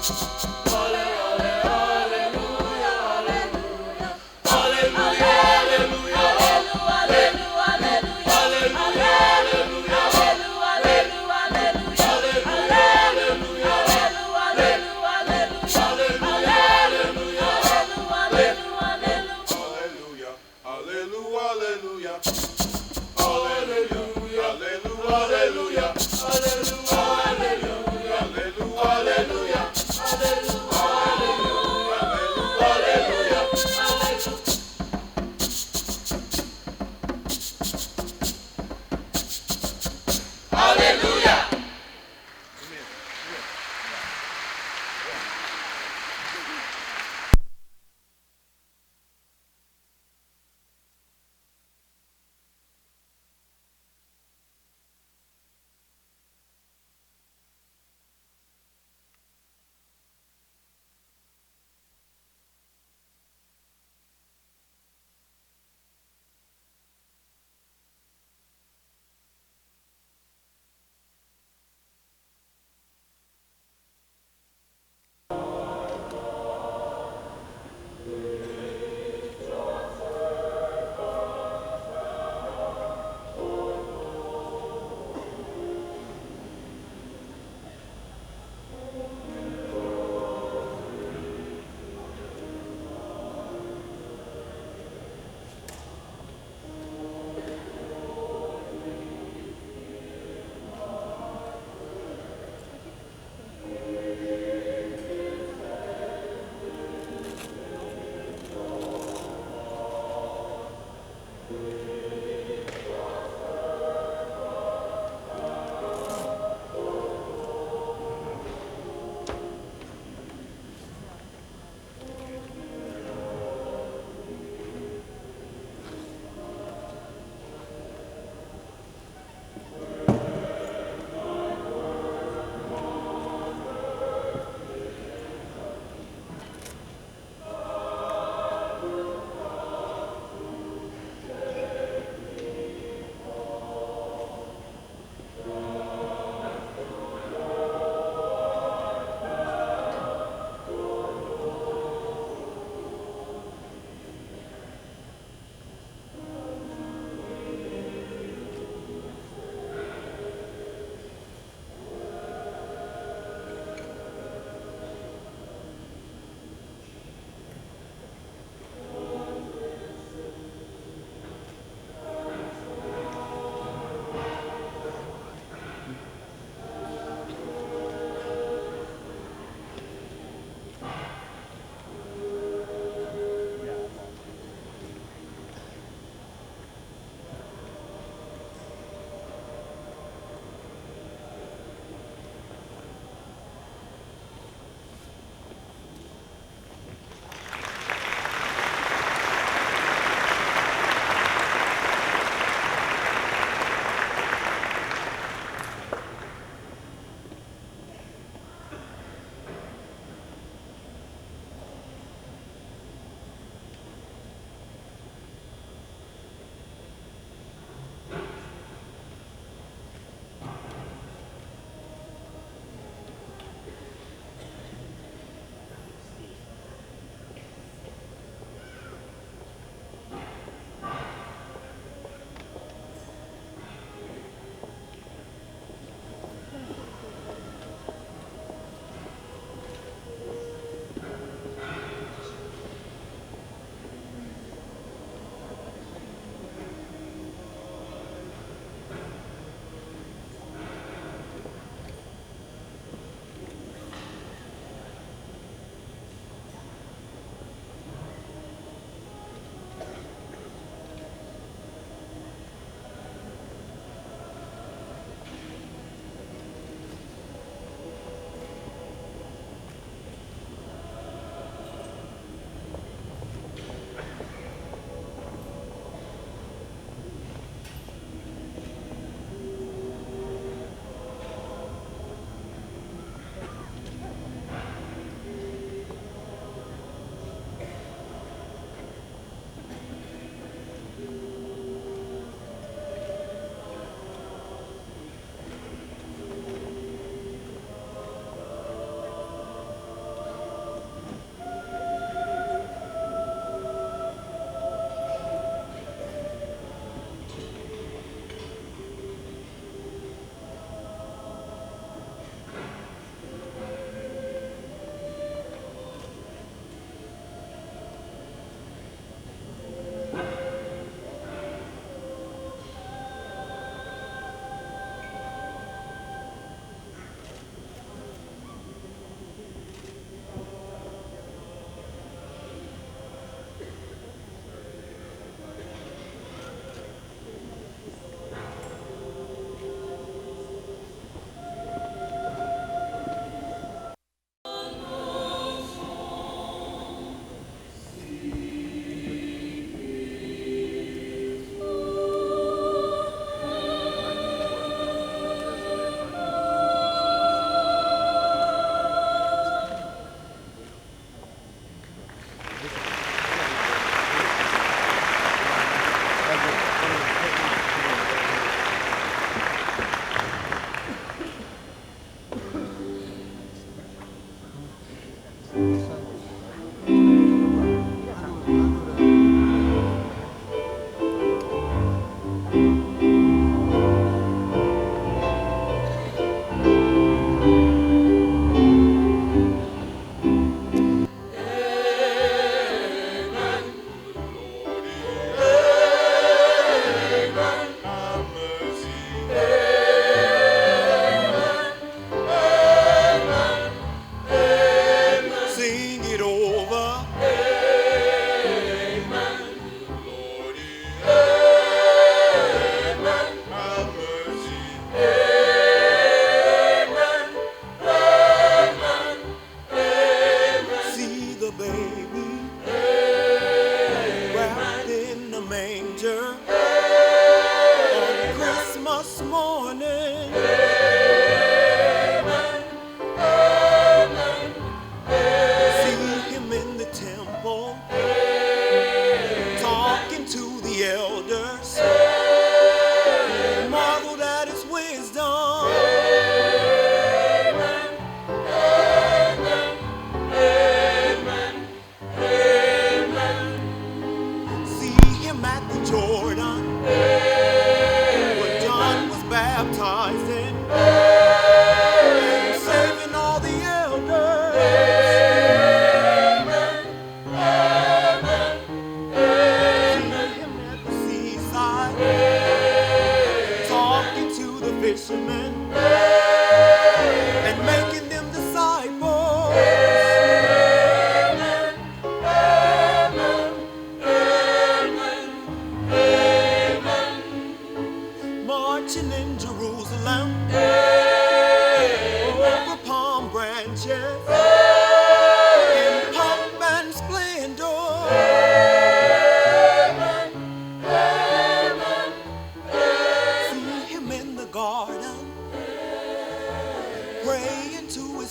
Hallelujah.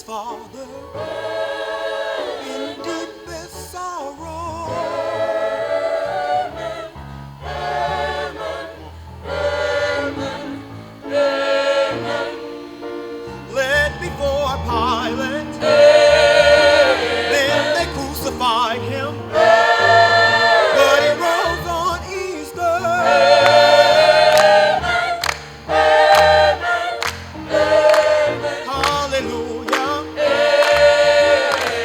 his Father in deepest sorrow. Led before Pilate, then they crucified him, but he rose on Easter. Hallelujah.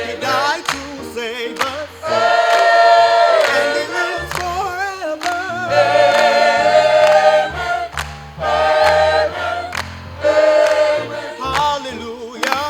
He died to save us, and he lives forever. Hallelujah.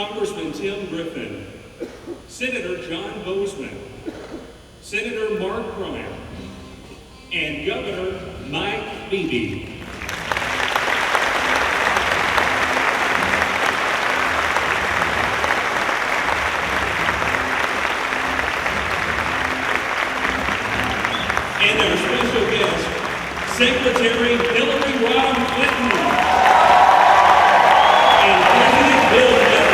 Congressman Tim Griffin, Senator John Bozeman, Senator Mark Pryor, and Governor Mike Beebe. And our special guest, Secretary Hillary Rodham Clinton and President Bill Clinton.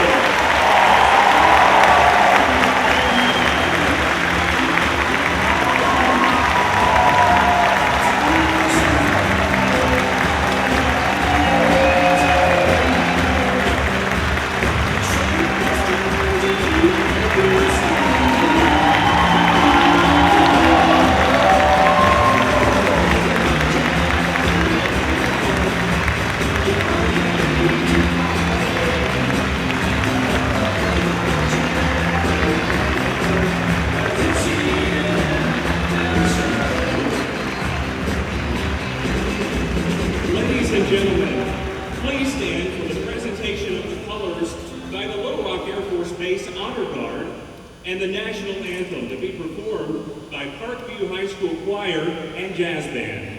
Ladies and gentlemen, please stand for the presentation of the colors by the Little Rock Air Force Base Honor Guard and the national anthem to be performed by Parkview High School Choir and Jazz Band.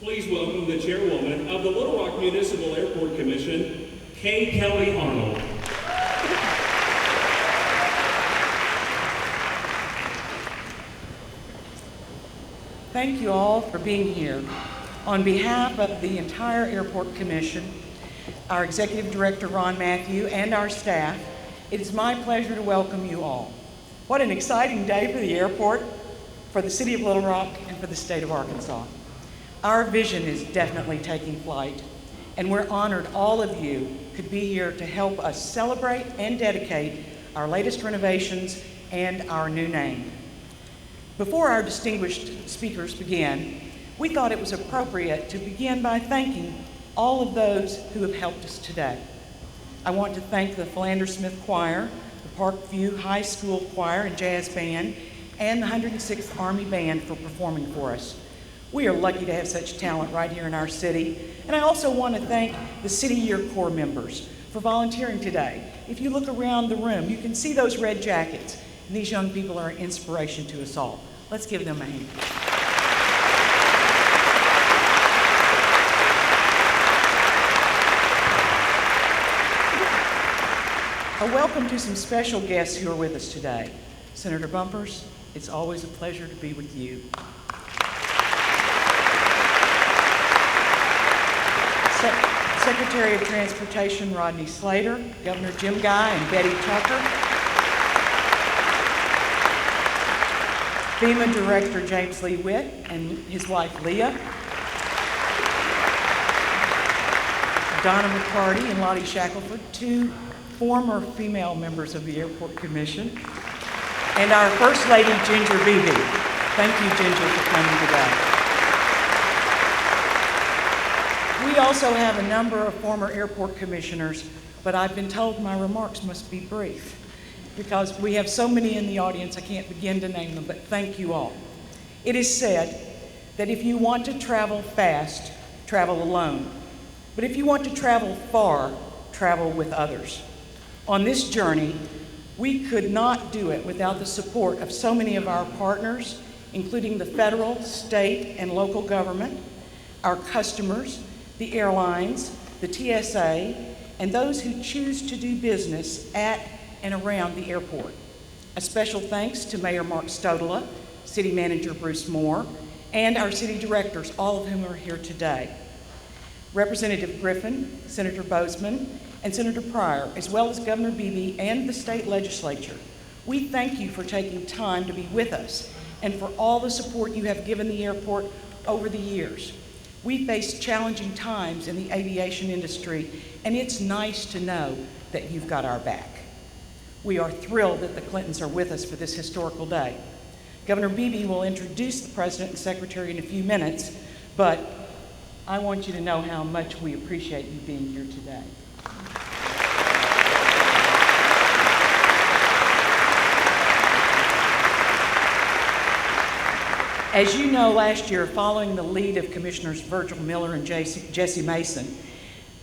Please welcome the chairwoman of the Little Rock Municipal Airport Commission, Kay Kelly Arnold. Thank you all for being here. On behalf of the entire Airport Commission, our Executive Director, Ron Matthew, and our staff, it is my pleasure to welcome you all. What an exciting day for the airport, for the City of Little Rock, and for the state of Arkansas. Our vision is definitely taking flight, and we're honored all of you could be here to help us celebrate and dedicate our latest renovations and our new name. Before our distinguished speakers begin, we thought it was appropriate to begin by thanking all of those who have helped us today. I want to thank the Philander Smith Choir, the Parkview High School Choir and Jazz Band, and the 106th Army Band for performing for us. We are lucky to have such talent right here in our city. And I also want to thank the City Year Corps members for volunteering today. If you look around the room, you can see those red jackets. And these young people are an inspiration to us all. Let's give them a hand. A welcome to some special guests who are with us today. Senator Bumpers, it's always a pleasure to be with you. Secretary of Transportation Rodney Slater, Governor Jim Guy and Betty Tucker, FEMA Director James Lee Witt and his wife Leah, Donna McCarty and Lottie Shackelford, two former female members of the Airport Commission, and our First Lady Ginger Beebe. Thank you, Ginger, for coming today. We also have a number of former airport commissioners, but I've been told my remarks must be brief because we have so many in the audience I can't begin to name them, but thank you all. It is said that if you want to travel fast, travel alone. But if you want to travel far, travel with others. On this journey, we could not do it without the support of so many of our partners, including the federal, state, and local government, our customers, the airlines, the TSA, and those who choose to do business at and around the airport. A special thanks to Mayor Mark Stodola, City Manager Bruce Moore, and our city directors, all of whom are here today. Representative Griffin, Senator Bozeman, and Senator Pryor, as well as Governor Beebe and the state legislature. We thank you for taking time to be with us and for all the support you have given the airport over the years. We face challenging times in the aviation industry, and it's nice to know that you've got our back. We are thrilled that the Clintons are with us for this historical day. Governor Beebe will introduce the President and Secretary in a few minutes, but I want you to know how much we appreciate you being here today. As you know, last year, following the lead of Commissioners Virgil Miller and Jesse Mason,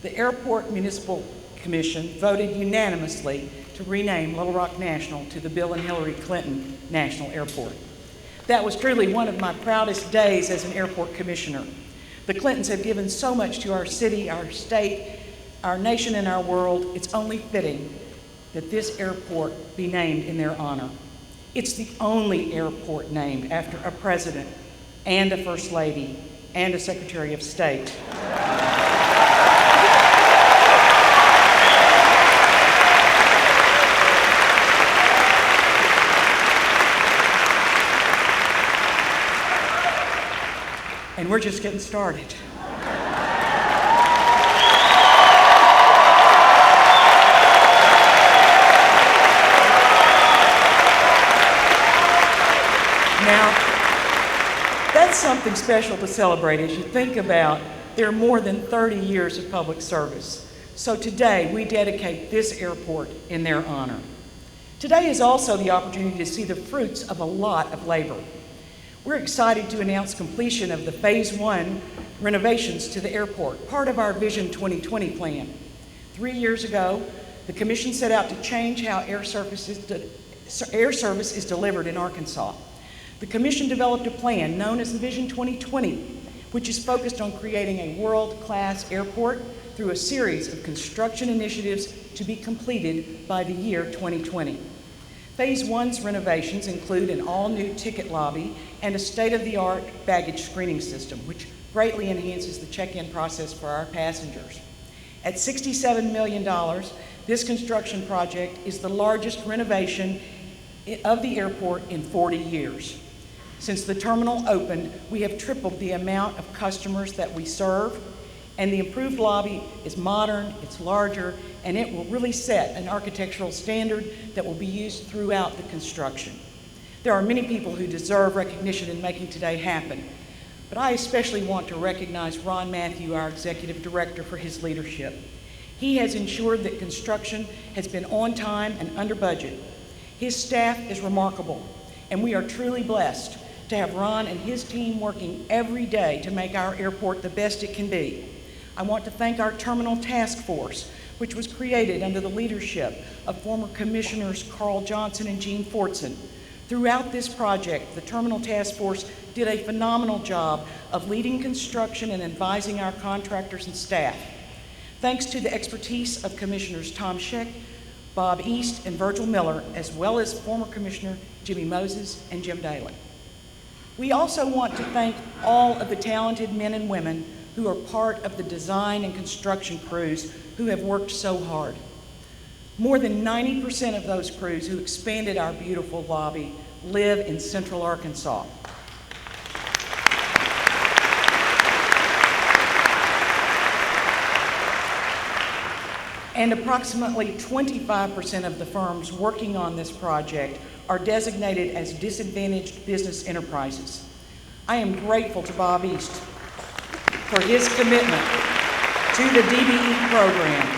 the Airport Municipal Commission voted unanimously to rename Little Rock National to the Bill and Hillary Clinton National Airport. That was truly one of my proudest days as an airport commissioner. The Clintons have given so much to our city, our state, our nation, and our world. It's only fitting that this airport be named in their honor. It's the only airport named after a president and a first lady and a secretary of state. And we're just getting started. Now, that's something special to celebrate as you think about there are more than 30 years of public service. So today, we dedicate this airport in their honor. Today is also the opportunity to see the fruits of a lot of labor. We're excited to announce completion of the Phase 1 renovations to the airport, part of our Vision 2020 plan. 3 years ago, the Commission set out to change how air service is delivered in Arkansas. The Commission developed a plan known as Vision 2020, which is focused on creating a world-class airport through a series of construction initiatives to be completed by the year 2020. Phase 1's renovations include an all-new ticket lobby and a state-of-the-art baggage screening system, which greatly enhances the check-in process for our passengers. At $67 million, this construction project is the largest renovation of the airport in 40 years. Since the terminal opened, we have tripled the amount of customers that we serve, and the improved lobby is modern, it's larger, and it will really set an architectural standard that will be used throughout the construction. There are many people who deserve recognition in making today happen, but I especially want to recognize Ron Matthew, our Executive Director, for his leadership. He has ensured that construction has been on time and under budget. His staff is remarkable, and we are truly blessed to have Ron and his team working every day to make our airport the best it can be. I want to thank our Terminal Task Force, which was created under the leadership of former Commissioners Carl Johnson and Gene Fortson. Throughout this project, the Terminal Task Force did a phenomenal job of leading construction and advising our contractors and staff. Thanks to the expertise of Commissioners Tom Scheck, Bob East, and Virgil Miller, as well as former Commissioner Jimmy Moses and Jim Daly. We also want to thank all of the talented men and women who are part of the design and construction crews who have worked so hard. More than 90% of those crews who expanded our beautiful lobby live in Central Arkansas. And approximately 25% of the firms working on this project are designated as disadvantaged business enterprises. I am grateful to Bob East for his commitment to the DBE program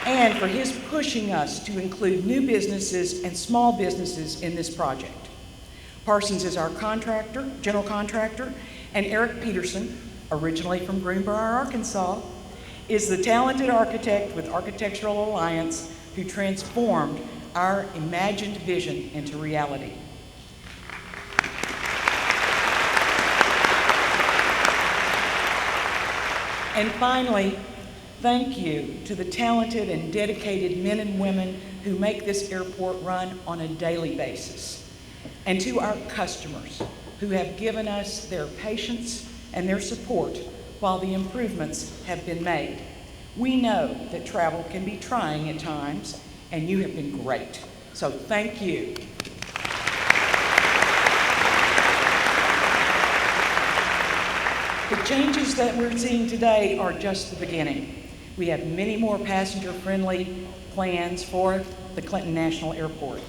and for his pushing us to include new businesses and small businesses in this project. Parsons is our contractor, general contractor, and Eric Peterson, originally from Greenbrier, Arkansas, is the talented architect with Architectural Alliance who transformed our imagined vision into reality. And finally, thank you to the talented and dedicated men and women who make this airport run on a daily basis, and to our customers who have given us their patience and their support while the improvements have been made. We know that travel can be trying at times, and you have been great. So thank you. The changes that we're seeing today are just the beginning. We have many more passenger-friendly plans for the Clinton National Airport.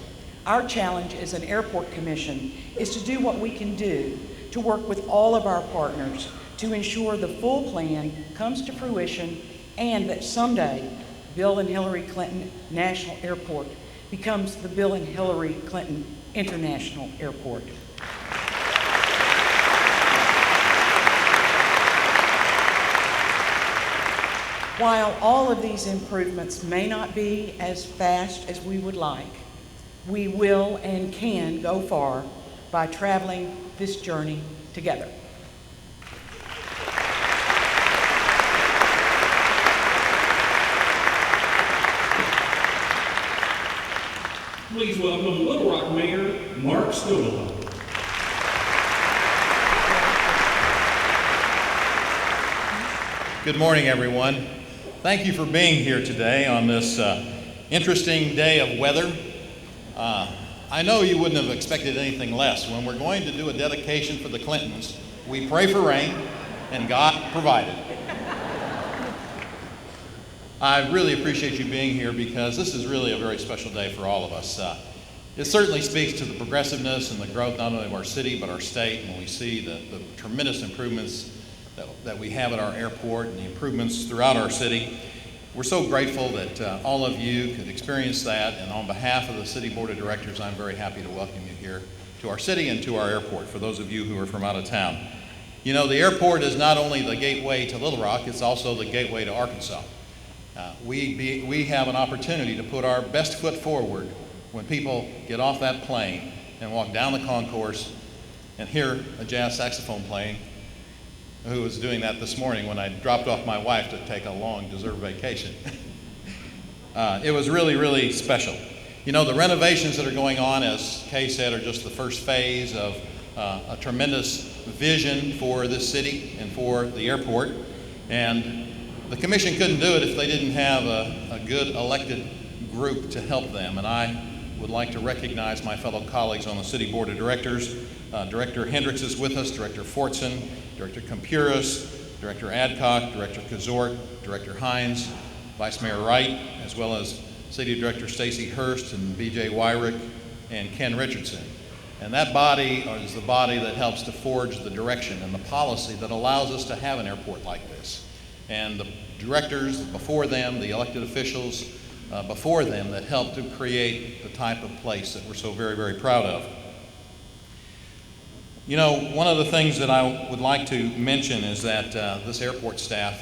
Our challenge as an airport commission is to do what we can do to work with all of our partners to ensure the full plan comes to fruition and that someday Bill and Hillary Clinton National Airport becomes the Bill and Hillary Clinton International Airport. While all of these improvements may not be as fast as we would like, we will and can go far by traveling this journey together. Please welcome Little Rock Mayor Mark Snowball. Good morning, everyone. Thank you for being here today on this interesting day of weather. I know you wouldn't have expected anything less. When we're going to do a dedication for the Clintons, we pray for rain, and God provided. I really appreciate you being here because this is really a very special day for all of us. It certainly speaks to the progressiveness and the growth not only of our city but our state when we see the tremendous improvements that we have at our airport and the improvements throughout our city. We're so grateful that all of you could experience that, and on behalf of the City Board of Directors, I'm very happy to welcome you here to our city and to our airport, for those of you who are from out of town. You know, the airport is not only the gateway to Little Rock, it's also the gateway to Arkansas. We have an opportunity to put our best foot forward when people get off that plane and walk down the concourse and hear a jazz saxophone playing, who was doing that this morning when I dropped off my wife to take a long deserved vacation. It was really, really special. You know, the renovations that are going on, as Kay said, are just the first phase of a tremendous vision for this city and for the airport. And the commission couldn't do it if they didn't have a good elected group to help them. And I would like to recognize my fellow colleagues on the City Board of Directors. Director Hendricks is with us, Director Fortson, Director Compuris, Director Adcock, Director Kazort, Director Hines, Vice Mayor Wright, as well as City Director Stacy Hurst and BJ Wyrick and Ken Richardson. And that body is the body that helps to forge the direction and the policy that allows us to have an airport like this. And the directors before them, the elected officials before them that helped to create the type of place that we're so very, very proud of. You know, one of the things that I would like to mention is that this airport staff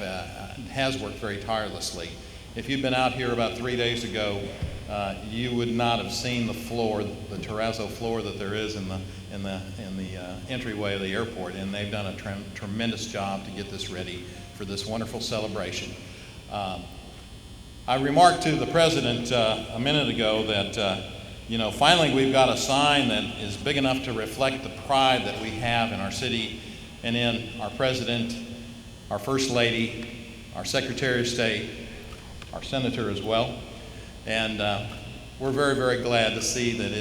has worked very tirelessly. If you'd been out here about 3 days ago, you would not have seen the floor, the terrazzo floor that there is in the entryway of the airport, and they've done a tremendous job to get this ready for this wonderful celebration. I remarked to the president a minute ago that you know, finally we've got a sign that is big enough to reflect the pride that we have in our city and in our president, our first lady, our secretary of state, our senator as well. And we're very, very glad to see that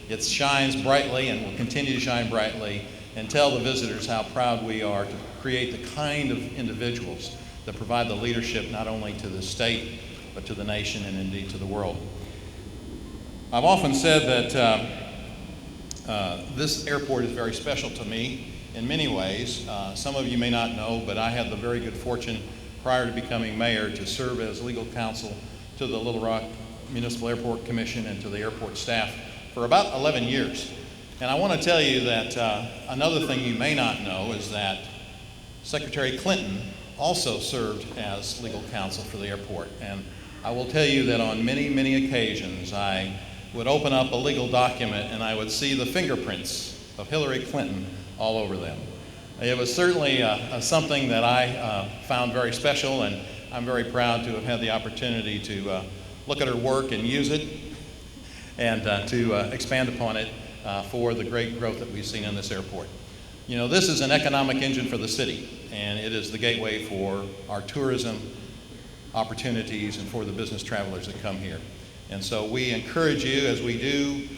it shines brightly and will continue to shine brightly, and tell the visitors how proud we are to create the kind of individuals that provide the leadership not only to the state, but to the nation and indeed to the world. I've often said that this airport is very special to me in many ways. Some of you may not know, but I had the very good fortune prior to becoming mayor to serve as legal counsel to the Little Rock Municipal Airport Commission and to the airport staff for about 11 years. And I want to tell you that another thing you may not know is that Secretary Clinton also served as legal counsel for the airport. And I will tell you that on many, many occasions I would open up a legal document and I would see the fingerprints of Hillary Clinton all over them. It was certainly something that I found very special, and I'm very proud to have had the opportunity to look at her work and use it, and to expand upon it for the great growth that we've seen in this airport. You know, this is an economic engine for the city, and it is the gateway for our tourism opportunities and for the business travelers that come here. And so we encourage you, as we do,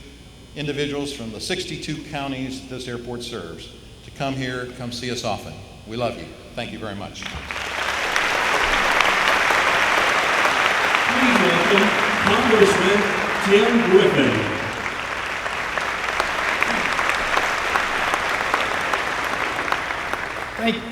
individuals from the 62 counties that this airport serves, to come here, come see us often. We love you. Thank you very much. Please welcome Congressman Tim Griffin.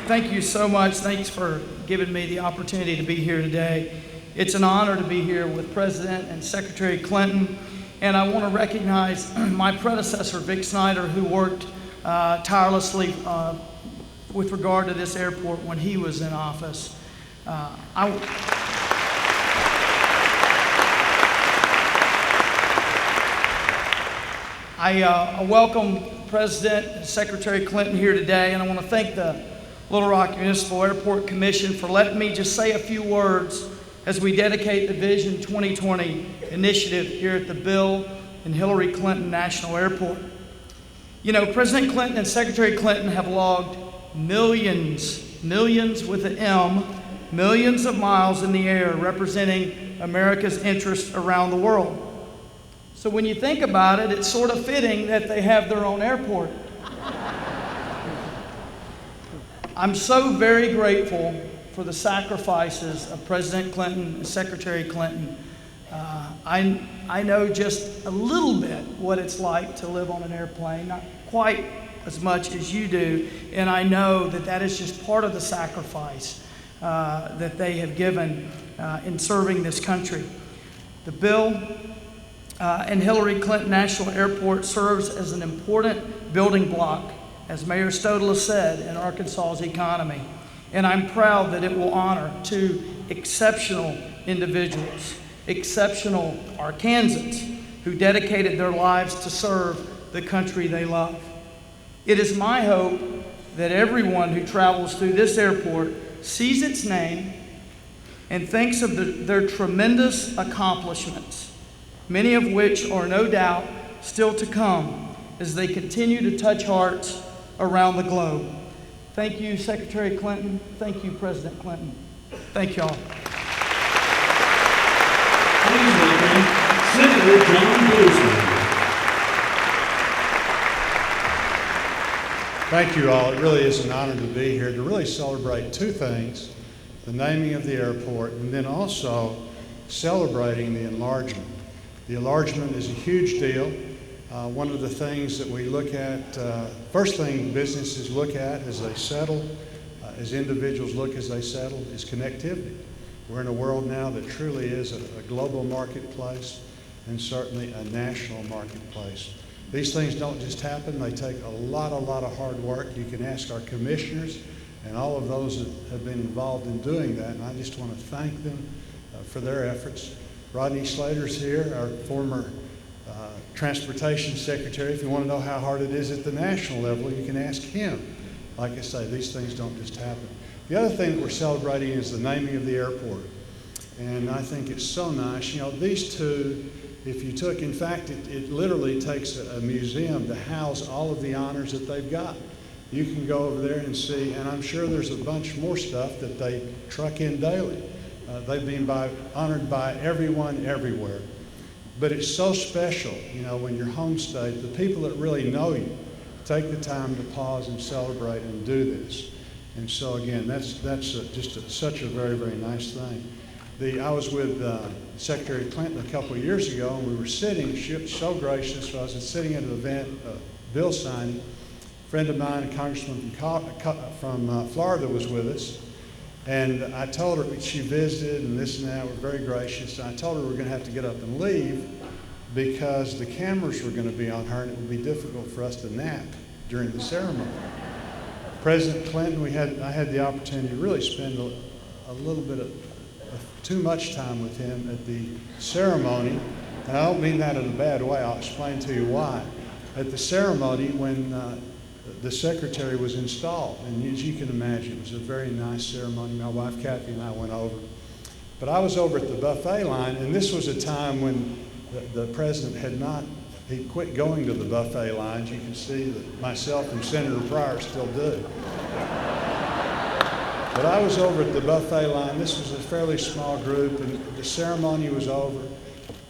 Thank you so much. Thanks for giving me the opportunity to be here today. It's an honor to be here with President and Secretary Clinton. And I want to recognize my predecessor, Vic Snyder, who worked tirelessly with regard to this airport when he was in office. I welcome President and Secretary Clinton here today, and I want to thank the Little Rock Municipal Airport Commission for letting me just say a few words as we dedicate the Vision 2020 initiative here at the Bill and Hillary Clinton National Airport. You know, President Clinton and Secretary Clinton have logged millions with an M, millions of miles in the air representing America's interests around the world. So when you think about it, it's sort of fitting that they have their own airport. I'm so very grateful for the sacrifices of President Clinton and Secretary Clinton. I know just a little bit what it's like to live on an airplane, not quite as much as you do, and I know that that is just part of the sacrifice that they have given in serving this country. The Bill and Hillary Clinton National Airport serves as an important building block, as Mayor Stodler said, in Arkansas's economy. And I'm proud that it will honor two exceptional individuals, exceptional Arkansans, who dedicated their lives to serve the country they love. It is my hope that everyone who travels through this airport sees its name and thinks of their tremendous accomplishments, many of which are no doubt still to come as they continue to touch hearts around the globe. Thank you, Secretary Clinton. Thank you, President Clinton. Thank you all. Please welcome Senator John Boozman. Thank you all. It really is an honor to be here to really celebrate two things: the naming of the airport, and then also celebrating the enlargement. The enlargement is a huge deal. One of the things that we look at, first thing businesses look at as they settle, as individuals look as they settle, is connectivity. We're in a world now that truly is a global marketplace and certainly a national marketplace. These things don't just happen. They take a lot of hard work. You can ask our commissioners and all of those that have been involved in doing that, and I just want to thank them for their efforts. Rodney Slater's here, our former Transportation Secretary. If you want to know how hard it is at the national level, you can ask him. Like I say, these things don't just happen. The other thing that we're celebrating is the naming of the airport. And I think it's so nice. You know, these two, if you took, in fact, it literally takes a museum to house all of the honors that they've got. You can go over there and see, and I'm sure there's a bunch more stuff that they truck in daily. They've been honored by everyone everywhere. But it's so special, you know, when you're home state, the people that really know you take the time to pause and celebrate and do this. And so again, that's such a very, very nice thing. I was with Secretary Clinton a couple of years ago, and we were sitting, she was so gracious. I was sitting at an event, bill signing. A friend of mine, a congressman from Florida, was with us. And I told her, she visited and this and that, were very gracious. And I told her we're going to have to get up and leave because the cameras were going to be on her and it would be difficult for us to nap during the ceremony. President Clinton, I had the opportunity to really spend a little bit of too much time with him at the ceremony. And I don't mean that in a bad way. I'll explain to you why. At the ceremony, when the secretary was installed, and as you can imagine, it was a very nice ceremony. My wife Kathy and I went over. But I was over at the buffet line, and this was a time when the president he quit going to the buffet lines. You can see that myself and Senator Pryor still do. But I was over at the buffet line. This was a fairly small group, and the ceremony was over.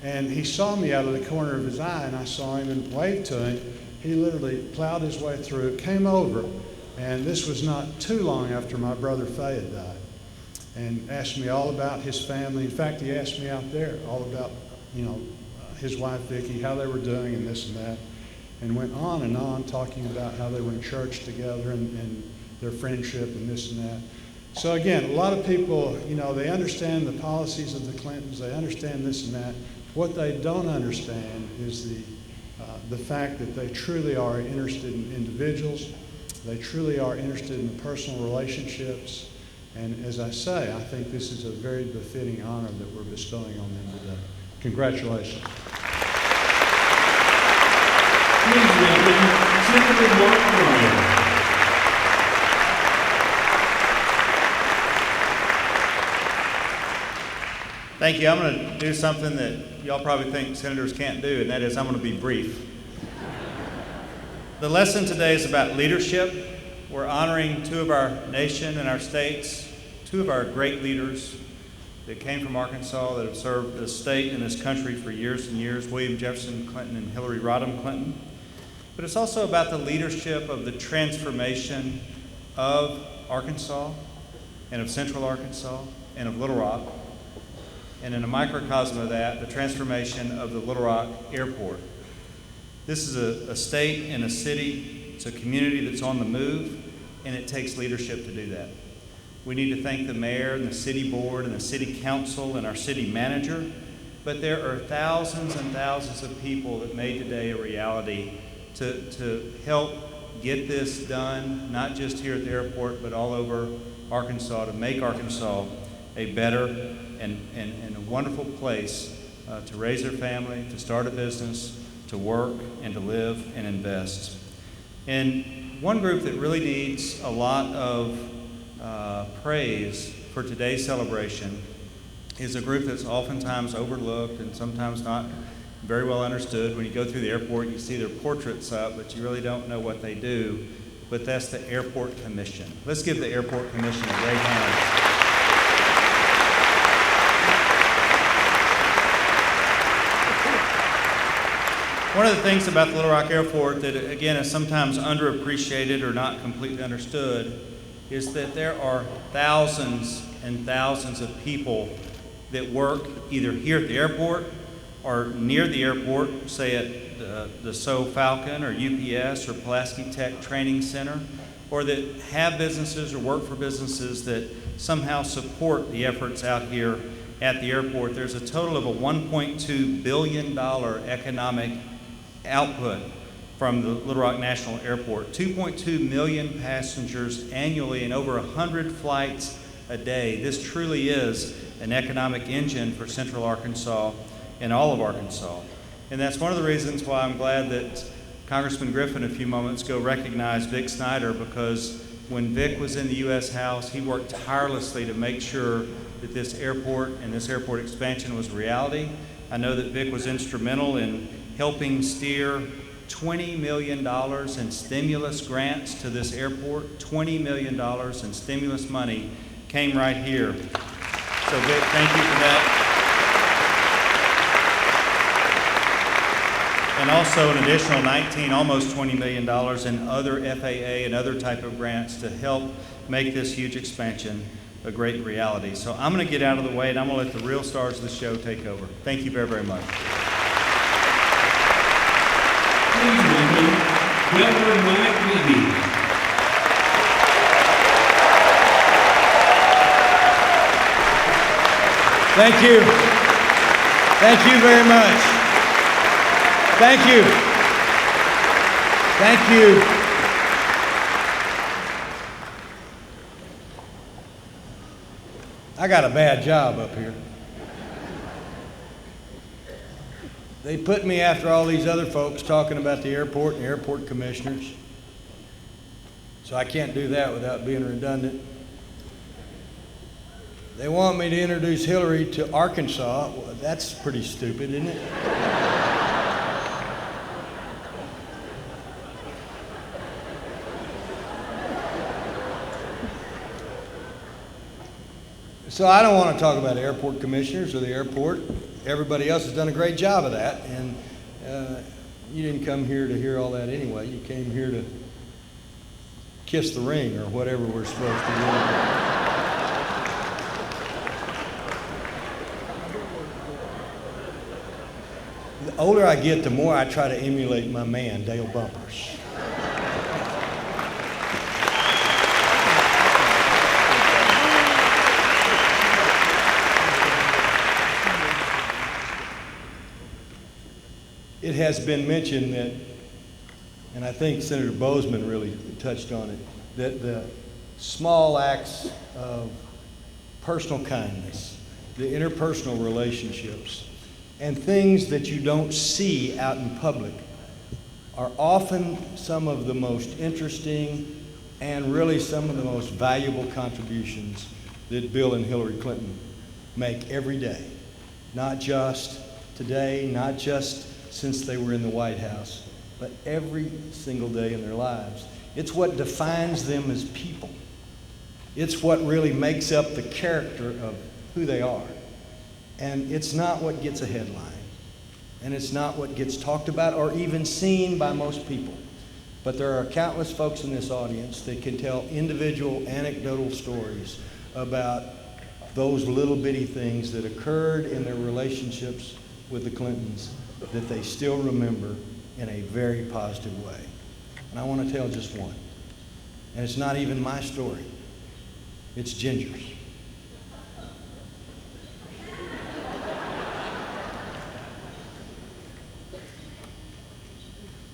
And he saw me out of the corner of his eye, and I saw him and waved to him. He literally plowed his way through, came over, and this was not too long after my brother Fay had died, and asked me all about his family. In fact, he asked me out there all about, his wife Vicki, how they were doing and this and that, and went on talking about how they were in church together and their friendship and this and that. So again, a lot of people, they understand the policies of the Clintons, they understand this and that. What they don't understand is the fact that they truly are interested in individuals, they truly are interested in the personal relationships, and as I say, I think this is a very befitting honor that we're bestowing on them today. Congratulations. Please welcome Senator Mark Ryan. Thank you. I'm going to do something that y'all probably think senators can't do, and that is I'm going to be brief. The lesson today is about leadership. We're honoring two of our nation and our states, two of our great leaders that came from Arkansas that have served the state and this country for years and years, William Jefferson Clinton and Hillary Rodham Clinton. But it's also about the leadership of the transformation of Arkansas and of Central Arkansas and of Little Rock. And in a microcosm of that, the transformation of the Little Rock Airport. This is a state and a city, it's a community that's on the move, and it takes leadership to do that. We need to thank the mayor and the city board and the city council and our city manager, but there are thousands and thousands of people that made today a reality to help get this done, not just here at the airport, but all over Arkansas, to make Arkansas a better and a wonderful place to raise their family, to start a business, to work, and to live and invest. And one group that really needs a lot of praise for today's celebration is a group that's oftentimes overlooked and sometimes not very well understood. When you go through the airport, you see their portraits up, but you really don't know what they do. But that's the Airport Commission. Let's give the Airport Commission a great hand. One of the things about the Little Rock Airport that, again, is sometimes underappreciated or not completely understood is that there are thousands and thousands of people that work either here at the airport are near the airport, say at the So Falcon or UPS or Pulaski Tech Training Center, or that have businesses or work for businesses that somehow support the efforts out here at the airport. There's a total of a $1.2 billion economic output from the Little Rock National Airport. 2.2 million passengers annually and over 100 flights a day. This truly is an economic engine for Central Arkansas and all of Arkansas. And that's one of the reasons why I'm glad that Congressman Griffin a few moments ago recognized Vic Snyder, because when Vic was in the U.S. House, he worked tirelessly to make sure that this airport and this airport expansion was a reality. I know that Vic was instrumental in helping steer $20 million in stimulus grants to this airport. $20 million in stimulus money came right here. So Vic, thank you for that. And also an additional almost $20 million in other FAA and other type of grants to help make this huge expansion a great reality. So I'm going to get out of the way and I'm going to let the real stars of the show take over. Thank you very, very much. Please welcome Governor Beebe. Thank you. Thank you very much. Thank you. Thank you. I got a bad job up here. They put me after all these other folks talking about the airport and airport commissioners. So I can't do that without being redundant. They want me to introduce Hillary to Arkansas. Well, that's pretty stupid, isn't it? So I don't want to talk about airport commissioners or the airport. Everybody else has done a great job of that, and you didn't come here to hear all that anyway. You came here to kiss the ring or whatever we're supposed to do. The older I get, the more I try to emulate my man, Dale Bumpers. It has been mentioned that, and I think Senator Bozeman really touched on it, that the small acts of personal kindness, the interpersonal relationships, and things that you don't see out in public are often some of the most interesting and really some of the most valuable contributions that Bill and Hillary Clinton make every day. Not just today, not just since they were in the White House, but every single day in their lives. It's what defines them as people. It's what really makes up the character of who they are. And it's not what gets a headline. And it's not what gets talked about or even seen by most people. But there are countless folks in this audience that can tell individual anecdotal stories about those little bitty things that occurred in their relationships with the Clintons that they still remember in a very positive way. And I want to tell just one. And it's not even my story. It's Ginger's.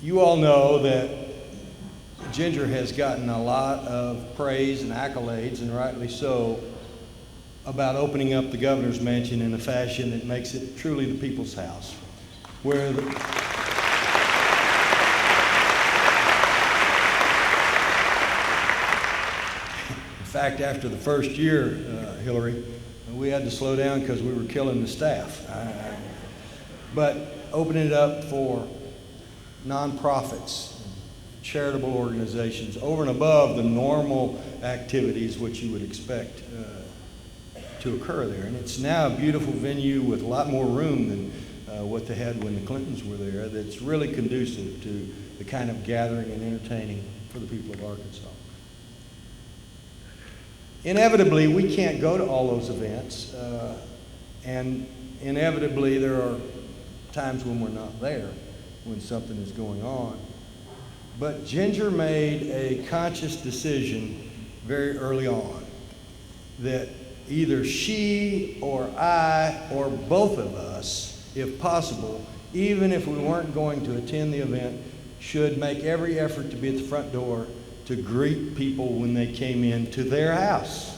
You all know that Ginger has gotten a lot of praise and accolades, and rightly so, about opening up the governor's mansion in a fashion that makes it truly the people's house. Where in fact, after the first year, Hillary, we had to slow down because we were killing the staff. But opening it up for nonprofits, charitable organizations, over and above the normal activities which you would expect to occur there. And it's now a beautiful venue with a lot more room than what they had when the Clintons were there, that's really conducive to the kind of gathering and entertaining for the people of Arkansas. Inevitably, we can't go to all those events, and inevitably there are times when we're not there, when something is going on. But Ginger made a conscious decision very early on that either she or I or both of us, if possible, even if we weren't going to attend the event, should make every effort to be at the front door to greet people when they came into their house.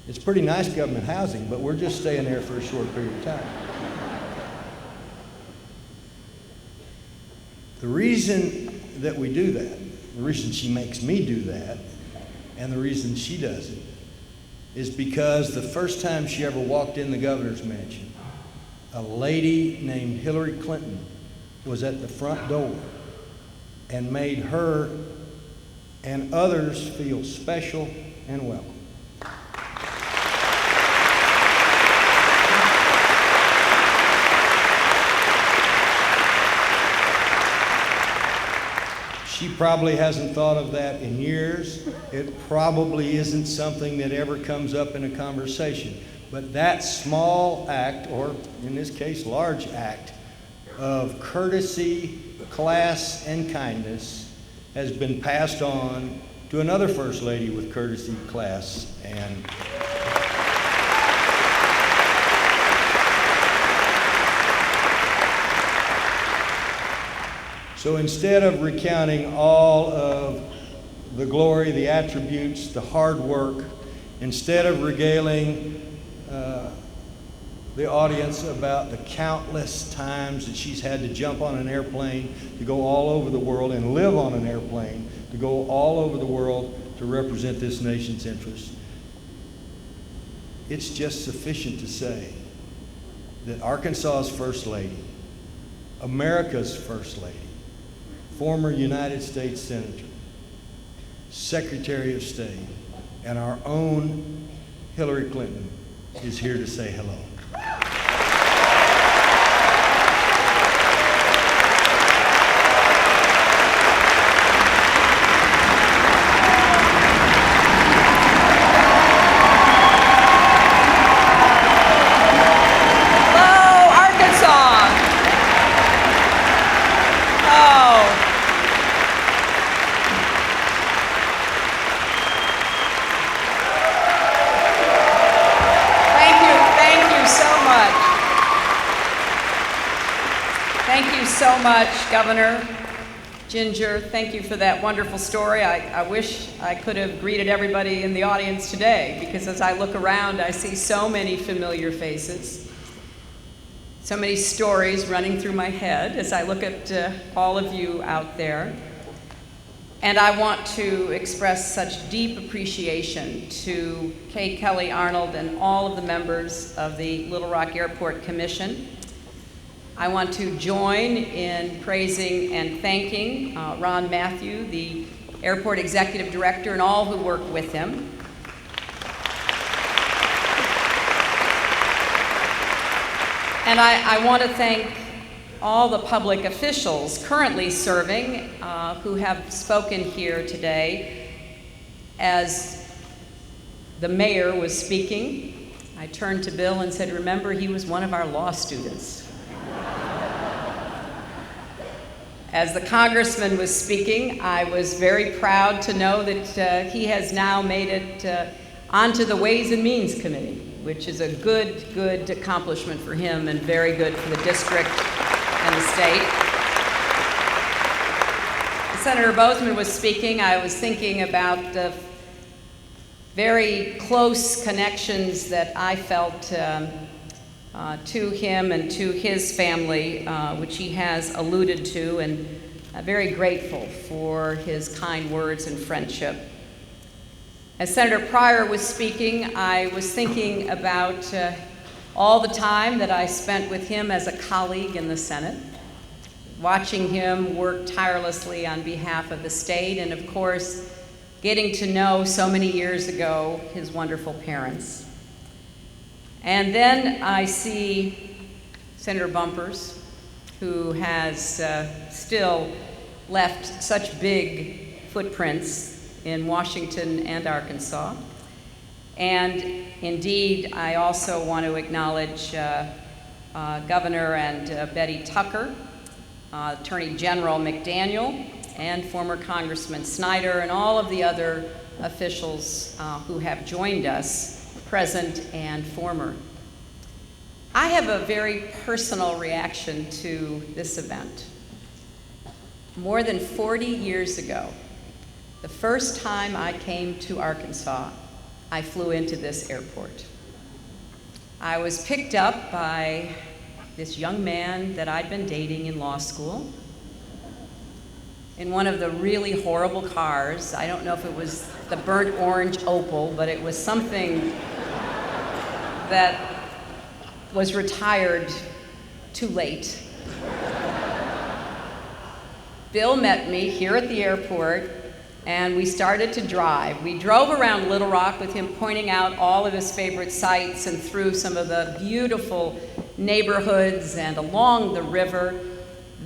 It's pretty nice government housing, but we're just staying there for a short period of time. The reason that we do that, the reason she makes me do that, and the reason she does it, is because the first time she ever walked in the governor's mansion, a lady named Hillary Clinton was at the front door and made her and others feel special and welcome. She probably hasn't thought of that in years. It probably isn't something that ever comes up in a conversation. But that small act, or in this case, large act, of courtesy, class, and kindness has been passed on to another First Lady with courtesy, class, and so instead of recounting all of the glory, the attributes, the hard work, instead of regaling the audience about the countless times that she's had to jump on an airplane to go all over the world and live on an airplane to go all over the world to represent this nation's interests, it's just sufficient to say that Arkansas's First Lady, America's First Lady, former United States Senator, Secretary of State, and our own Hillary Clinton is here to say hello. So much, Governor Ginger. Thank you for that wonderful story. I wish I could have greeted everybody in the audience today, because as I look around, I see so many familiar faces, so many stories running through my head as I look at all of you out there. And I want to express such deep appreciation to Kay Kelly Arnold and all of the members of the Little Rock Airport Commission. I want to join in praising and thanking Ron Matthew, the Airport Executive Director, and all who work with him. And I want to thank all the public officials currently serving who have spoken here today. As the mayor was speaking, I turned to Bill and said, remember, he was one of our law students. As the congressman was speaking, I was very proud to know that he has now made it onto the Ways and Means Committee, which is a good accomplishment for him and very good for the district and the state. As Senator Bozeman was speaking, I was thinking about the very close connections that I felt to him and to his family, which he has alluded to, and very grateful for his kind words and friendship. As Senator Pryor was speaking, I was thinking about all the time that I spent with him as a colleague in the Senate, watching him work tirelessly on behalf of the state, and of course, getting to know so many years ago his wonderful parents. And then I see Senator Bumpers, who has still left such big footprints in Washington and Arkansas. And indeed, I also want to acknowledge Governor and Betty Tucker, Attorney General McDaniel, and former Congressman Snyder, and all of the other officials who have joined us, present and former. I have a very personal reaction to this event. More than 40 years ago, the first time I came to Arkansas, I flew into this airport. I was picked up by this young man that I'd been dating in law school in one of the really horrible cars. I don't know if it was the burnt orange Opal, but it was something that was retired too late. Bill met me here at the airport, and we started to drive. We drove around Little Rock with him pointing out all of his favorite sites and through some of the beautiful neighborhoods and along the river.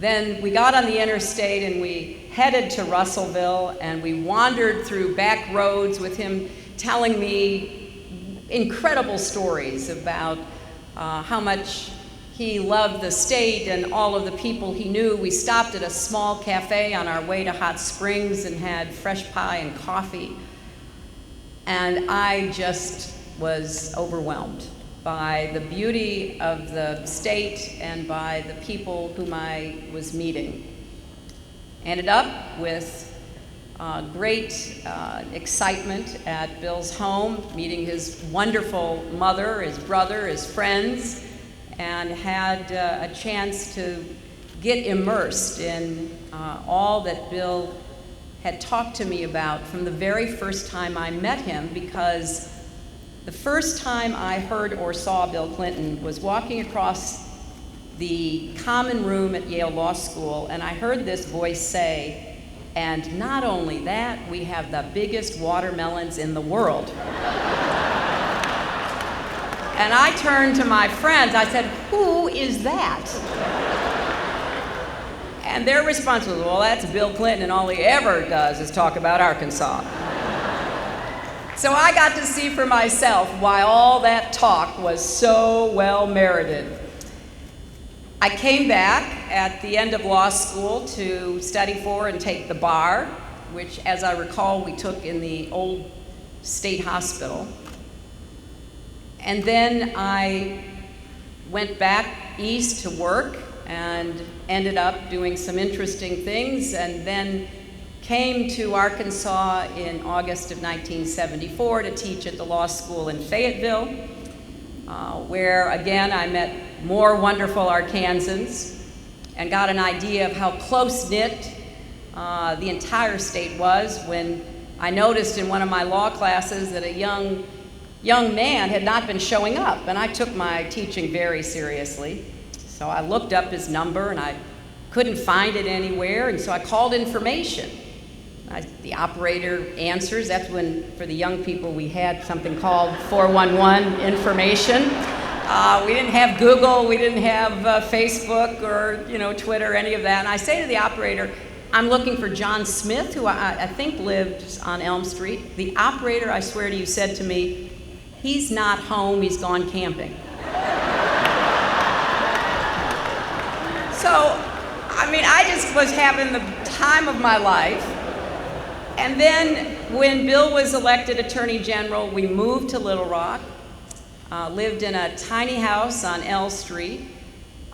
Then we got on the interstate and we headed to Russellville, and we wandered through back roads with him telling me incredible stories about how much he loved the state and all of the people he knew. We stopped at a small cafe on our way to Hot Springs and had fresh pie and coffee. And I just was overwhelmed by the beauty of the state and by the people whom I was meeting. Ended up with great excitement at Bill's home, meeting his wonderful mother, his brother, his friends, and had a chance to get immersed in all that Bill had talked to me about from the very first time I met him, because the first time I heard or saw Bill Clinton was walking across the common room at Yale Law School, and I heard this voice say, "And not only that, we have the biggest watermelons in the world." And I turned to my friends, I said, "Who is that?" And their response was, "Well, that's Bill Clinton, and all he ever does is talk about Arkansas." So I got to see for myself why all that talk was so well merited. I came back at the end of law school to study for and take the bar, which, as I recall, we took in the old state hospital. And then I went back east to work and ended up doing some interesting things, and then came to Arkansas in August of 1974 to teach at the law school in Fayetteville, where again I met more wonderful Arkansans and got an idea of how close-knit the entire state was, when I noticed in one of my law classes that a young man had not been showing up, and I took my teaching very seriously. So I looked up his number and I couldn't find it anywhere, and so I called information. The operator answers. That's when, for the young people, we had something called 411 information. We didn't have Google, we didn't have Facebook or Twitter, any of that. And I say to the operator, "I'm looking for John Smith, who I think lived on Elm Street." The operator, I swear to you, said to me, "He's not home, he's gone camping." So, I just was having the time of my life. And then when Bill was elected Attorney General, we moved to Little Rock, lived in a tiny house on L Street.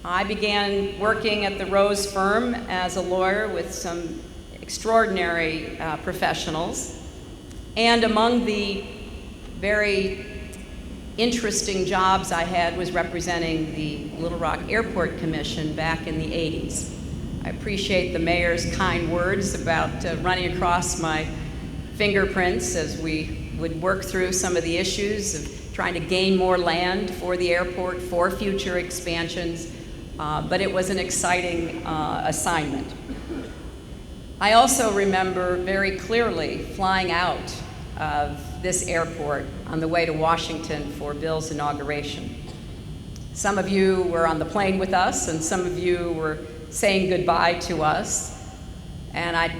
I began working at the Rose firm as a lawyer with some extraordinary professionals. And among the very interesting jobs I had was representing the Little Rock Airport Commission back in the 80s. I appreciate the mayor's kind words about running across my fingerprints as we would work through some of the issues of trying to gain more land for the airport, for future expansions, but it was an exciting assignment. I also remember very clearly flying out of this airport on the way to Washington for Bill's inauguration. Some of you were on the plane with us, and some of you were saying goodbye to us. And I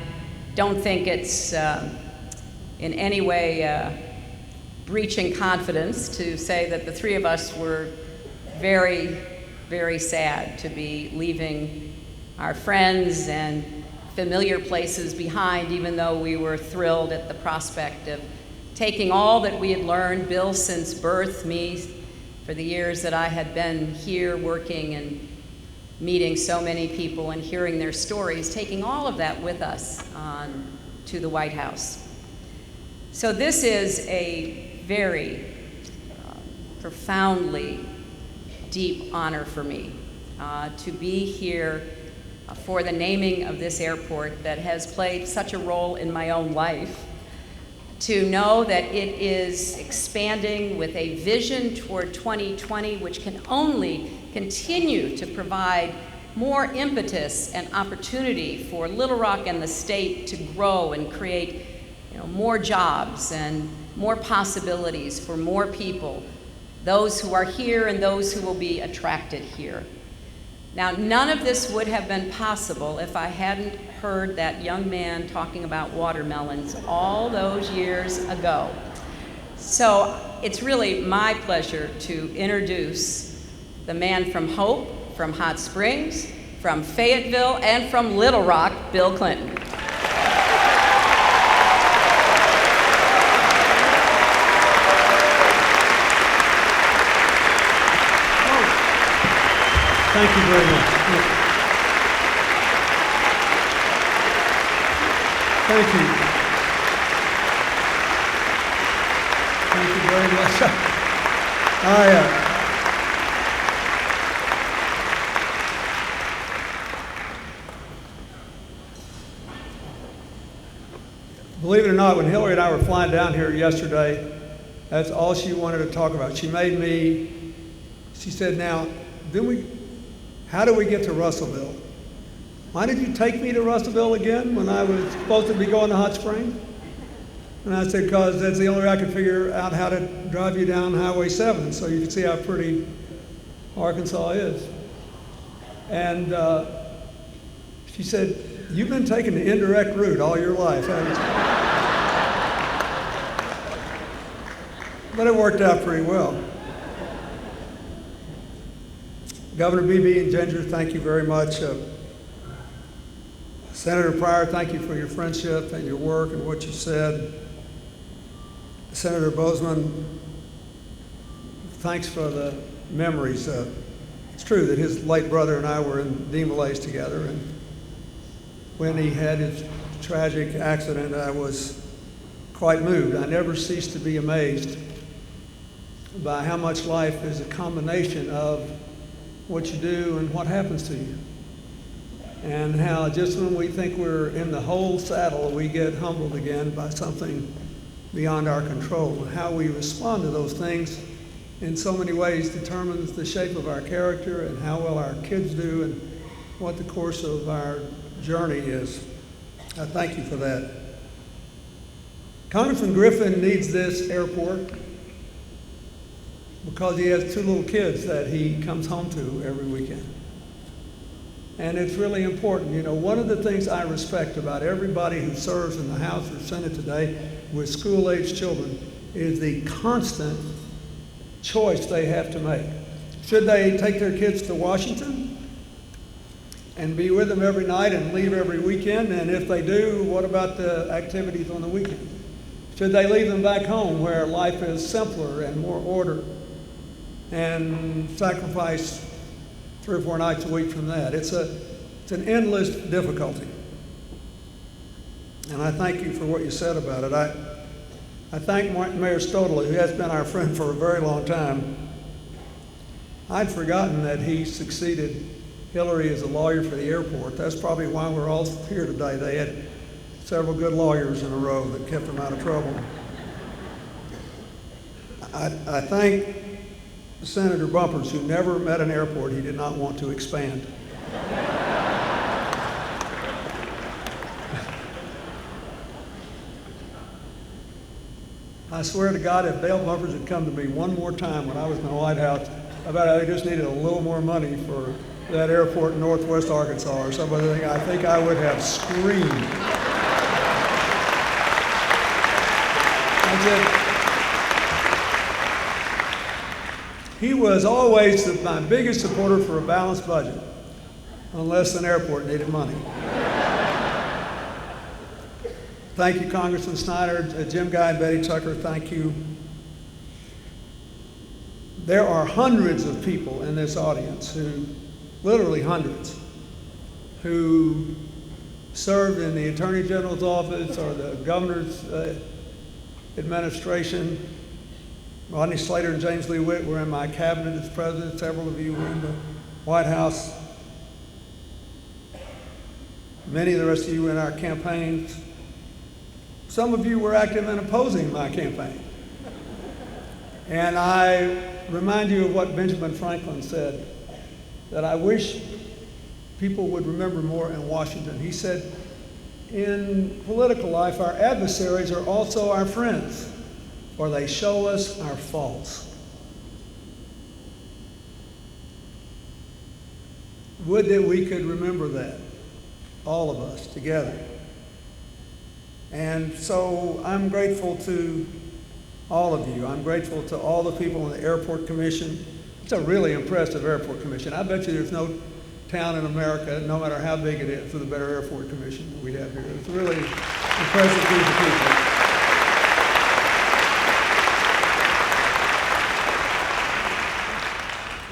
don't think it's in any way breaching confidence to say that the three of us were very very sad to be leaving our friends and familiar places behind, even though we were thrilled at the prospect of taking all that we had learned, Bill since birth, me for the years that I had been here working and meeting so many people and hearing their stories, taking all of that with us to the White House. So this is a very profoundly deep honor for me to be here for the naming of this airport that has played such a role in my own life, to know that it is expanding with a vision toward 2020, which can only continue to provide more impetus and opportunity for Little Rock and the state to grow and create, more jobs and more possibilities for more people, those who are here and those who will be attracted here. Now, none of this would have been possible if I hadn't heard that young man talking about watermelons all those years ago. So it's really my pleasure to introduce the man from Hope, from Hot Springs, from Fayetteville, and from Little Rock, Bill Clinton. Thank you very much. Thank you. Thank you very much. Believe it or not, when Hillary and I were flying down here yesterday, that's all she wanted to talk about. She said, now, how do we get to Russellville? Why did you take me to Russellville again when I was supposed to be going to Hot Springs? And I said, because that's the only way I could figure out how to drive you down Highway 7 so you can see how pretty Arkansas is. And she said, you've been taking the indirect route all your life, haven't you? But it worked out pretty well. Governor Beebe and Ginger, thank you very much. Senator Pryor, thank you for your friendship and your work and what you said. Senator Bozeman, thanks for the memories. It's true that his late brother and I were in DeMolays together, and when he had his tragic accident, I was quite moved. I never ceased to be amazed by how much life is a combination of what you do and what happens to you. And how just when we think we're in the whole saddle, we get humbled again by something beyond our control. And how we respond to those things in so many ways determines the shape of our character and how well our kids do and what the course of our journey is. I thank you for that. Congressman Griffin needs this airport because he has two little kids that he comes home to every weekend. And it's really important. One of the things I respect about everybody who serves in the House or Senate today with school-age children is the constant choice they have to make. Should they take their kids to Washington and be with them every night and leave every weekend? And if they do, what about the activities on the weekend? Should they leave them back home where life is simpler and more order, and sacrifice 3 or 4 nights a week from that? It's an endless difficulty. And I thank you for what you said about it. I thank Mayor Stodley, who has been our friend for a very long time. I'd forgotten that he succeeded Hillary as a lawyer for the airport. That's probably why we're all here today. They had several good lawyers in a row that kept them out of trouble. I thank Senator Bumpers, who never met an airport he did not want to expand. I swear to God, if Dale Bumpers had come to me one more time when I was in the White House about how they just needed a little more money for that airport in Northwest Arkansas or some other thing, I think I would have screamed. That's it. He was always my biggest supporter for a balanced budget, unless an airport needed money. Thank you, Congressman Snyder, Jim Guy, and Betty Tucker, thank you. There are hundreds of people in this audience who, literally hundreds, who served in the Attorney General's office or the Governor's administration. Rodney Slater and James Lee Witt were in my cabinet as president. Several of you were in the White House. Many of the rest of you were in our campaigns. Some of you were active in opposing my campaign. And I remind you of what Benjamin Franklin said, that I wish people would remember more in Washington. He said, in political life, our adversaries are also our friends, for they show us our faults. Would that we could remember that, all of us together. And so I'm grateful to all of you. I'm grateful to all the people on the Airport Commission. It's a really impressive Airport Commission. I bet you there's no town in America, no matter how big it is, with a better Airport Commission than we have here. It's a really impressive group of people.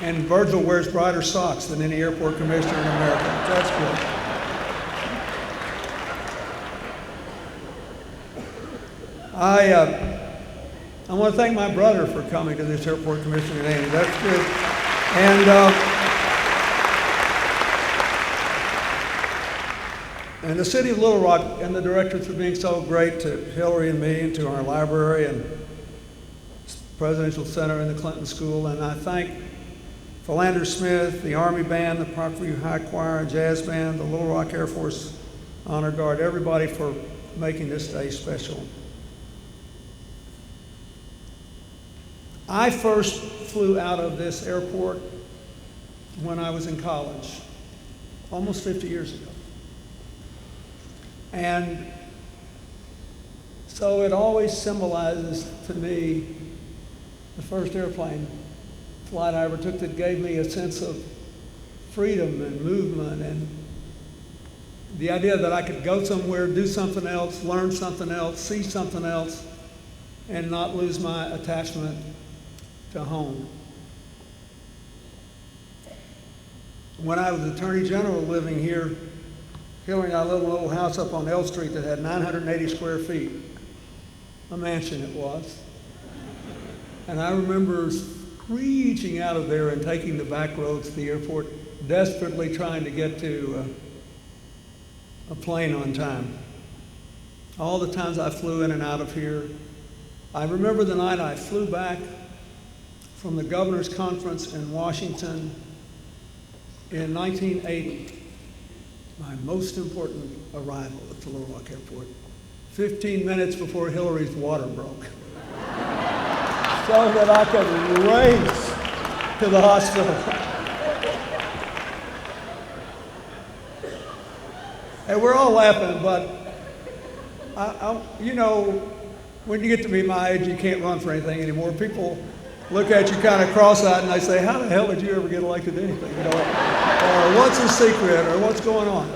And Virgil wears brighter socks than any airport commissioner in America. That's good. I want to thank my brother for coming to this Airport Commission in Annie. That's good. And the city of Little Rock and the directors for being so great to Hillary and me and to our library and Presidential Center and the Clinton School. And I thank Philander Smith, the Army Band, the Parkview High Choir and Jazz Band, the Little Rock Air Force Honor Guard, everybody for making this day special. I first flew out of this airport when I was in college, almost 50 years ago. And so it always symbolizes to me the first airplane flight I ever took that gave me a sense of freedom and movement and the idea that I could go somewhere, do something else, learn something else, see something else, and not lose my attachment to home. When I was Attorney General living here, Hillary and I lived in a little house up on L Street that had 980 square feet. A mansion it was. And I remember screeching out of there and taking the back roads to the airport, desperately trying to get to a plane on time. All the times I flew in and out of here. I remember the night I flew back from the governor's conference in Washington in 1980, my most important arrival at the Little Rock Airport, 15 minutes before Hillary's water broke, so that I could race to the hospital. And we're all laughing, but you know, when you get to be my age, you can't run for anything anymore. People look at you kind of cross-eyed and they say, how the hell did you ever get elected to anything? You know, or what's the secret, or what's going on?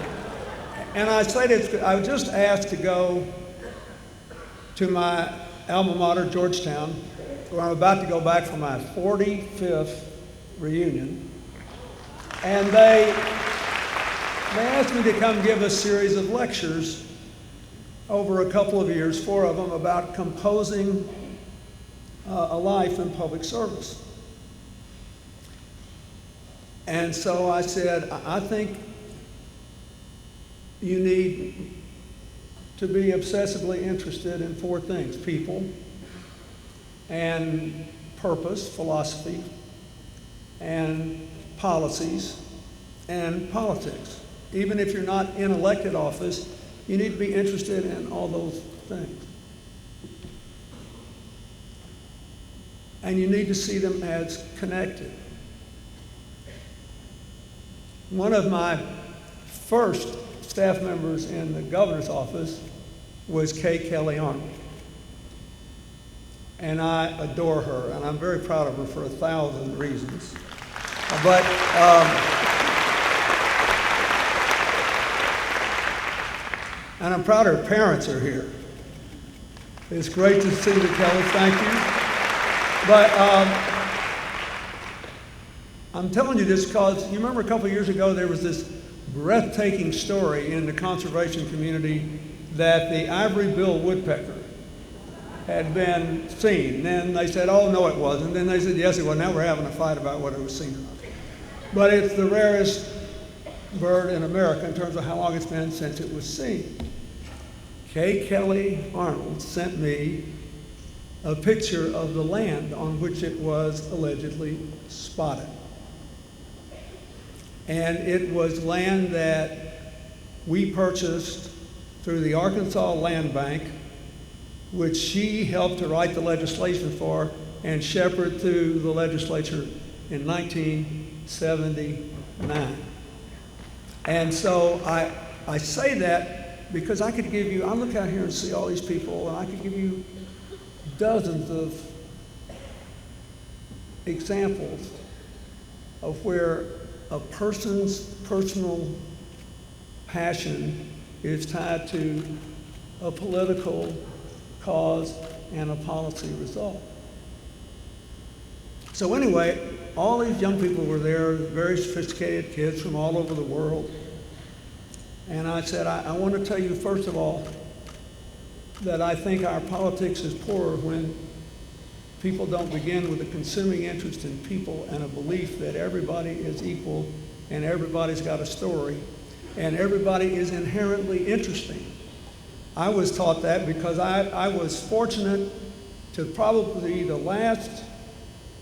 And I say this, I was just asked to go to my alma mater, Georgetown, where I'm about to go back for my 45th reunion. And they asked me to come give a series of lectures over a couple of years, 4 of them, about composing a life in public service. And so I said, I think you need to be obsessively interested in 4 things: people, and purpose, philosophy, and policies, and politics. Even if you're not in elected office, you need to be interested in all those things. And you need to see them as connected. One of my first staff members in the governor's office was Kay Kelly Arnold. and I adore her, and I'm very proud of her for 1,000 reasons. But and I'm proud her parents are here. It's great to see the Kellys, thank you. But I'm telling you this because you remember a couple of years ago there was this breathtaking story in the conservation community that the ivory-billed woodpecker had been seen. Then they said, oh, no, it wasn't. Then they said, yes, it was. Now we're having a fight about whether it was seen or not. But it's the rarest bird in America in terms of how long it's been since it was seen. Kay Kelly Arnold sent me a picture of the land on which it was allegedly spotted. And it was land that we purchased through the Arkansas Land Bank, which she helped to write the legislation for and shepherd through the legislature in 1979. And so I say that because I could give you, I look out here and see all these people, and I could give you dozens of examples of where a person's personal passion is tied to a political cause and a policy result. So anyway, all these young people were there, very sophisticated kids from all over the world. And I said, I want to tell you, first of all, that I think our politics is poor when people don't begin with a consuming interest in people and a belief that everybody is equal and everybody's got a story and everybody is inherently interesting. I was taught that because I was fortunate to probably be the last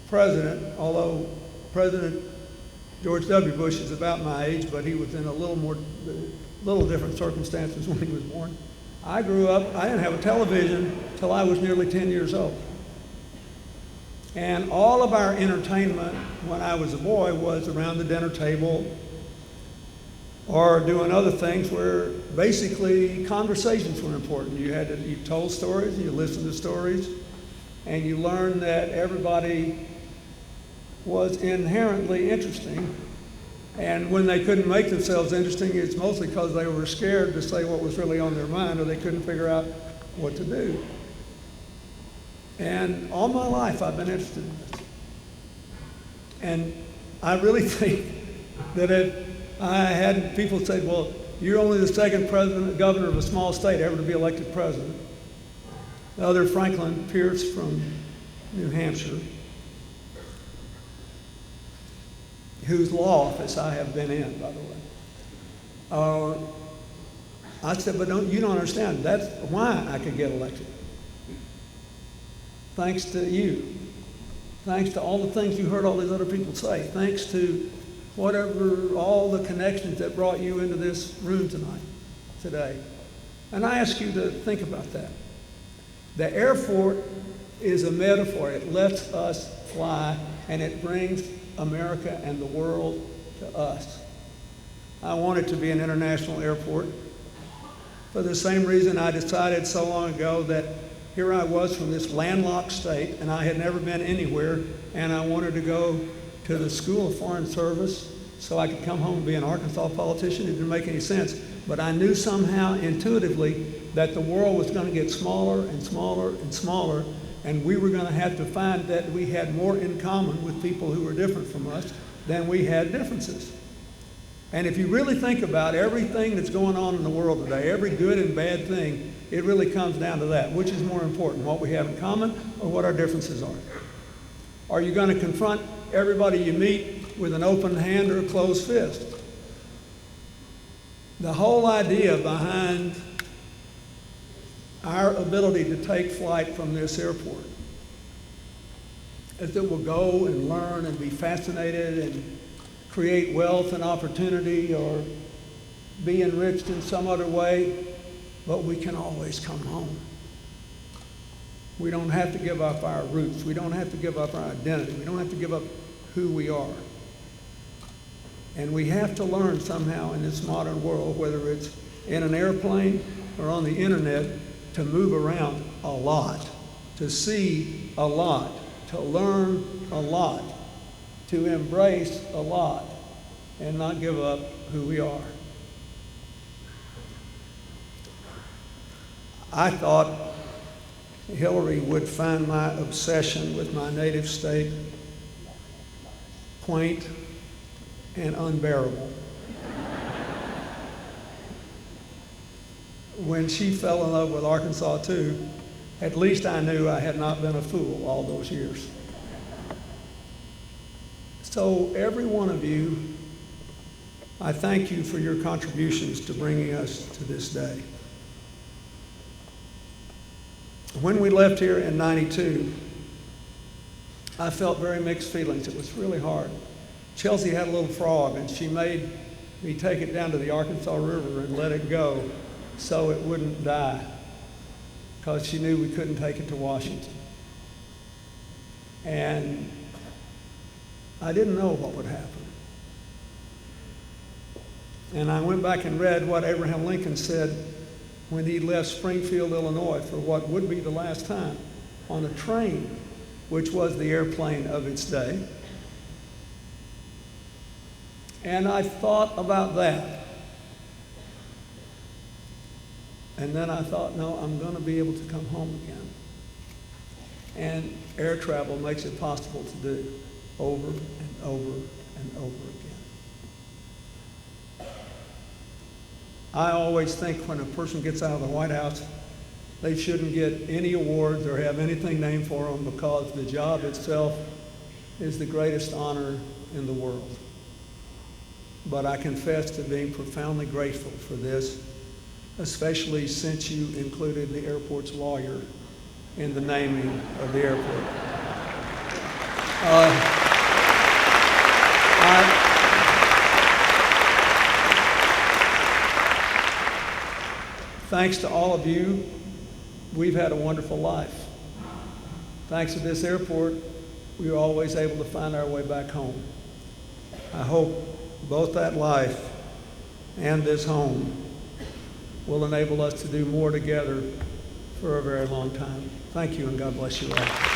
president, although President George W. Bush is about my age, but he was in a little different circumstances when he was born. I grew up, I didn't have a television till I was nearly 10 years old. And all of our entertainment when I was a boy was around the dinner table or doing other things where basically conversations were important. You told stories, you listened to stories, and you learned that everybody was inherently interesting. And when they couldn't make themselves interesting, it's mostly because they were scared to say what was really on their mind or they couldn't figure out what to do. And all my life I've been interested in this. And I really think that if I had people say, well, you're only the second governor of a small state ever to be elected president. The other, Franklin Pierce from New Hampshire, whose law office I have been in, by the way. I said, but you don't understand. That's why I could get elected. Thanks to you. Thanks to all the things you heard all these other people say. Thanks to all the connections that brought you into this room today. And I ask you to think about that. The airport is a metaphor. It lets us fly, and it brings America and the world to us. I want it to be an international airport for the same reason I decided so long ago that here I was from this landlocked state, and I had never been anywhere, and I wanted to go to the School of Foreign Service so I could come home and be an Arkansas politician. It didn't make any sense. But I knew somehow intuitively that the world was going to get smaller and smaller and smaller, and we were going to have to find that we had more in common with people who were different from us than we had differences. And if you really think about everything that's going on in the world today, every good and bad thing, it really comes down to that. Which is more important, what we have in common or what our differences are? Are you going to confront everybody you meet with an open hand or a closed fist? The whole idea behind our ability to take flight from this airport is that we'll go and learn and be fascinated and create wealth and opportunity or be enriched in some other way, but we can always come home. We don't have to give up our roots. We don't have to give up our identity. We don't have to give up who we are. And we have to learn somehow in this modern world, whether it's in an airplane or on the internet, to move around a lot, to see a lot, to learn a lot, to embrace a lot, and not give up who we are. I thought Hillary would find my obsession with my native state quaint and unbearable. When she fell in love with Arkansas too, at least I knew I had not been a fool all those years. So every one of you, I thank you for your contributions to bringing us to this day. When we left here in '92, I felt very mixed feelings. It was really hard. Chelsea had a little frog, and she made me take it down to the Arkansas River and let it go so it wouldn't die, because she knew we couldn't take it to Washington. And I didn't know what would happen. And I went back and read what Abraham Lincoln said when he left Springfield, Illinois, for what would be the last time, on a train, which was the airplane of its day. And I thought about that. And then I thought, no, I'm going to be able to come home again. And air travel makes it possible to do over and over and over again. I always think when a person gets out of the White House, they shouldn't get any awards or have anything named for them, because the job itself is the greatest honor in the world. But I confess to being profoundly grateful for this, especially since you included the airport's lawyer in the naming of the airport. Thanks to all of you, we've had a wonderful life. Thanks to this airport, we were always able to find our way back home. I hope both that life and this home will enable us to do more together for a very long time. Thank you, and God bless you all.